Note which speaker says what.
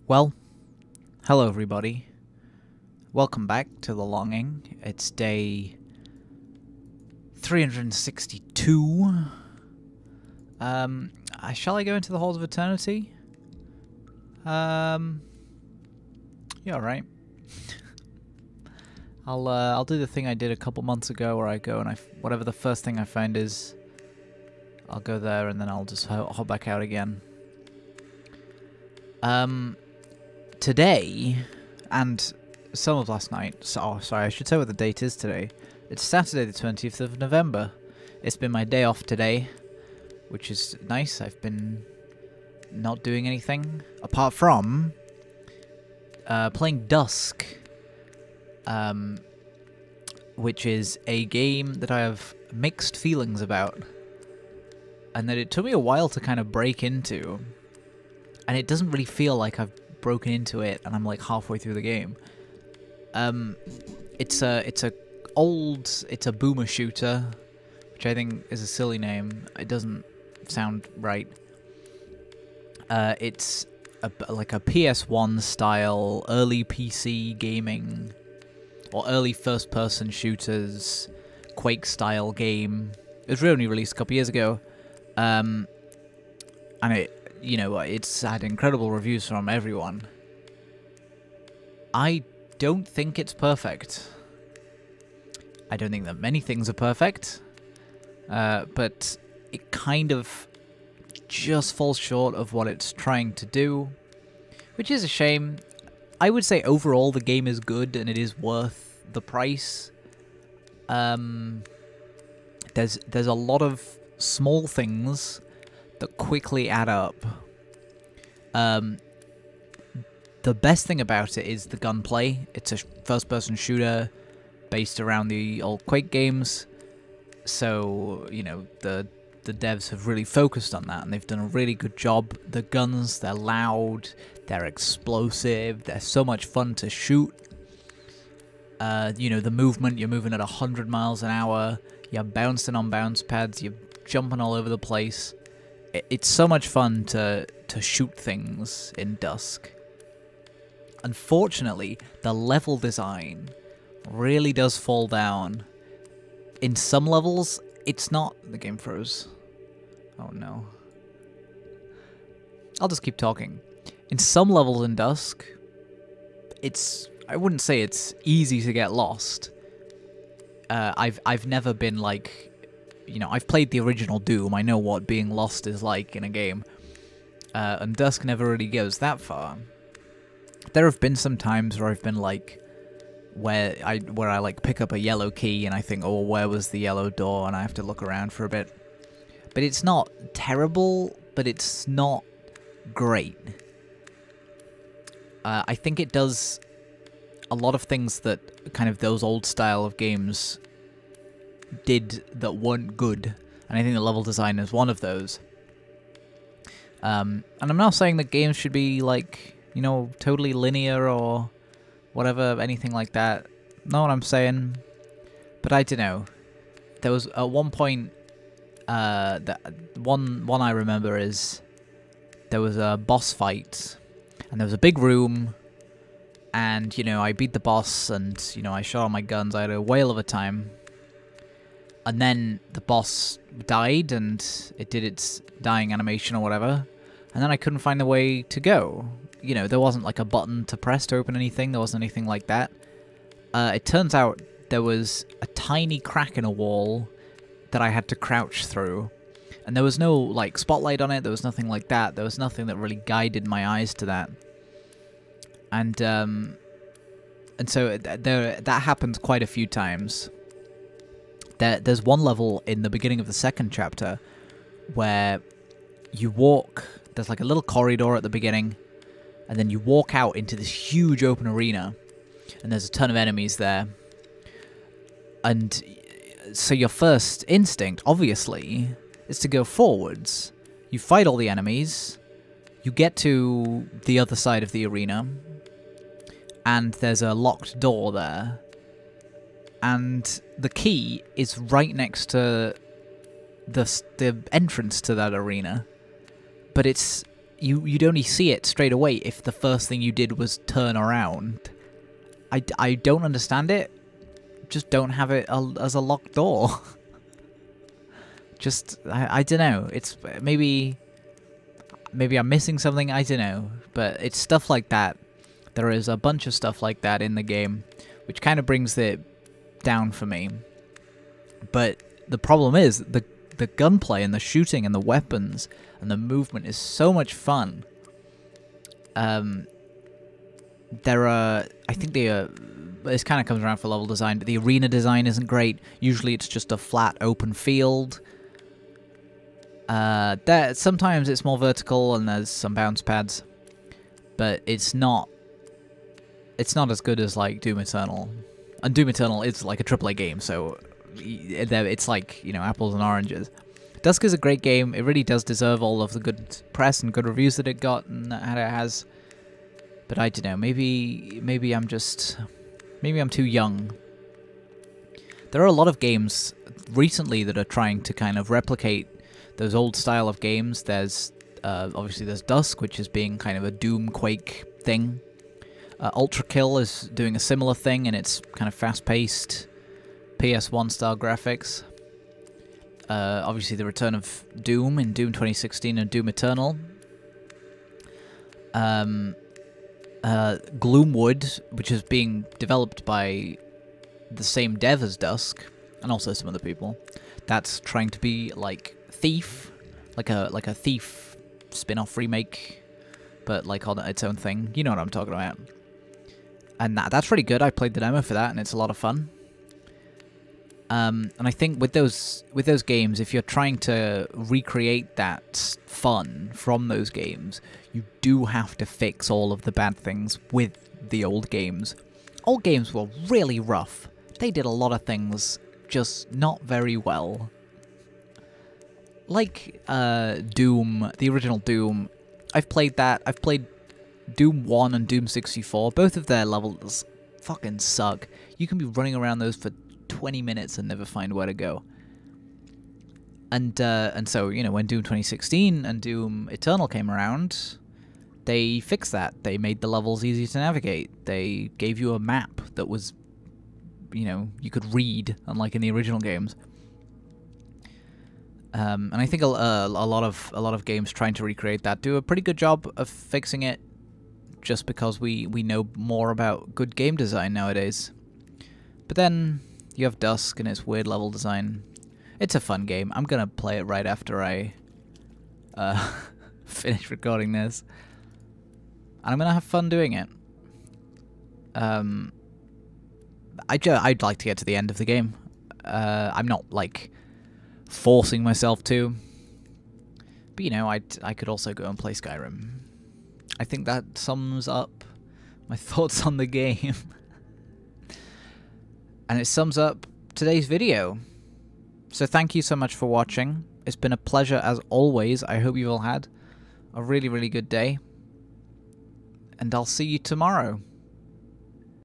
Speaker 1: Well, hello everybody. Welcome back to The Longing. It's day 362. Shall I go into the Halls of Eternity? Yeah, alright. I'll do the thing I did a couple months ago where I go and whatever the first thing I find is, I'll go there and then I'll just hop back out again. Today, and some of last night, sorry, I should say what the date is today. It's Saturday the 20th of November. It's been my day off today, which is nice. I've been not doing anything, apart from playing Dusk, which is a game that I have mixed feelings about, and that it took me a while to kind of break into, and it doesn't really feel like I've broken into it and I'm like halfway through the game. It's a boomer shooter, which I think is a silly name. It doesn't sound right. It's like a PS1 style early PC gaming or early first person shooters Quake style game. It was only released a couple years ago, and it's had incredible reviews from everyone. I don't think it's perfect. I don't think that many things are perfect, but it kind of just falls short of what it's trying to do, which is a shame. I would say overall the game is good and it is worth the price. There's a lot of small things that quickly add up. The best thing about it is the gunplay. It's a first-person shooter based around the old Quake games, so the devs have really focused on that, and they've done a really good job. The guns, they're loud, they're explosive, they're so much fun to shoot. The movement, you're moving at 100 miles an hour, you're bouncing on bounce pads, you're jumping all over the place. It's so much fun to shoot things in Dusk. Unfortunately, the level design really does fall down. In some levels, it's not... The game froze. Oh no. I'll just keep talking. In some levels in Dusk, I wouldn't say it's easy to get lost. I've never been like... I've played the original Doom. I know what being lost is like in a game. And Dusk never really goes that far. There have been some times where I've been like, where I like pick up a yellow key and I think, oh, where was the yellow door? And I have to look around for a bit. But it's not terrible, but it's not great. I think it does a lot of things that kind of those old style of games did that weren't good, and I think the level design is one of those. And I'm not saying that games should be like, totally linear or whatever, anything like that. Not what I'm saying. But I don't know. There was at one point, that one I remember is there was a boss fight, and there was a big room, and I beat the boss, and I shot all my guns. I had a whale of a time. And then the boss died, and it did its dying animation or whatever. And then I couldn't find the way to go. There wasn't like a button to press to open anything. There wasn't anything like that. It turns out there was a tiny crack in a wall that I had to crouch through. And there was no like spotlight on it. There was nothing like that. There was nothing that really guided my eyes to that. And so that happened quite a few times. There's one level in the beginning of the second chapter where you walk, there's like a little corridor at the beginning, and then you walk out into this huge open arena, and there's a ton of enemies there. And so your first instinct, obviously, is to go forwards. You fight all the enemies, you get to the other side of the arena, and there's a locked door there. And the key is right next to the entrance to that arena, but it's you'd only see it straight away if the first thing you did was turn around. I don't understand it. Just don't have it as a locked door. Just, I don't know. It's maybe I'm missing something, I don't know. But it's stuff like that. There is a bunch of stuff like that in the game, which kind of brings it down for me. But the problem is, the gunplay and the shooting and the weapons and the movement is so much fun. There are, I think this kind of comes around for level design, but the arena design isn't great. Usually it's just a flat open field. Sometimes it's more vertical and there's some bounce pads, but it's not as good as like Doom Eternal. And Doom Eternal is like a AAA game, so it's like, you know, apples and oranges. Dusk is a great game. It really does deserve all of the good press and good reviews that it got and that it has. But I don't know, maybe I'm too young. There are a lot of games recently that are trying to kind of replicate those old style of games. There's obviously there's Dusk, which is being kind of a Doom Quake thing. Ultra Kill is doing a similar thing, and it's kind of fast-paced PS1 style graphics. Obviously the return of Doom in Doom 2016 and Doom Eternal. Gloomwood, which is being developed by the same dev as Dusk, and also some other people. That's trying to be like Thief, like a Thief spin-off remake, but like on its own thing. You know what I'm talking about. And that's really good. I played the demo for that, and it's a lot of fun. And I think with those games, if you're trying to recreate that fun from those games, you do have to fix all of the bad things with the old games. Old games were really rough. They did a lot of things just not very well. Like Doom, the original Doom. I've played that. I've played Doom 1 and Doom 64. Both of their levels fucking suck. You can be running around those for 20 minutes and never find where to go. And so, you know, when Doom 2016 and Doom Eternal came around, they fixed that. They made the levels easy to navigate. They gave you a map that was, you know, you could read, unlike in the original games. And I think a lot of games trying to recreate that do a pretty good job of fixing it, just because we know more about good game design nowadays. But then you have Dusk and its weird level design. It's a fun game. I'm gonna play it right after I finish recording this, and I'm gonna have fun doing it. I'd like to get to the end of the game. I'm not like forcing myself to, but you know, I could also go and play Skyrim. I think that sums up my thoughts on the game. And it sums up today's video. So thank you so much for watching. It's been a pleasure as always. I hope you all had a really, really good day. And I'll see you tomorrow.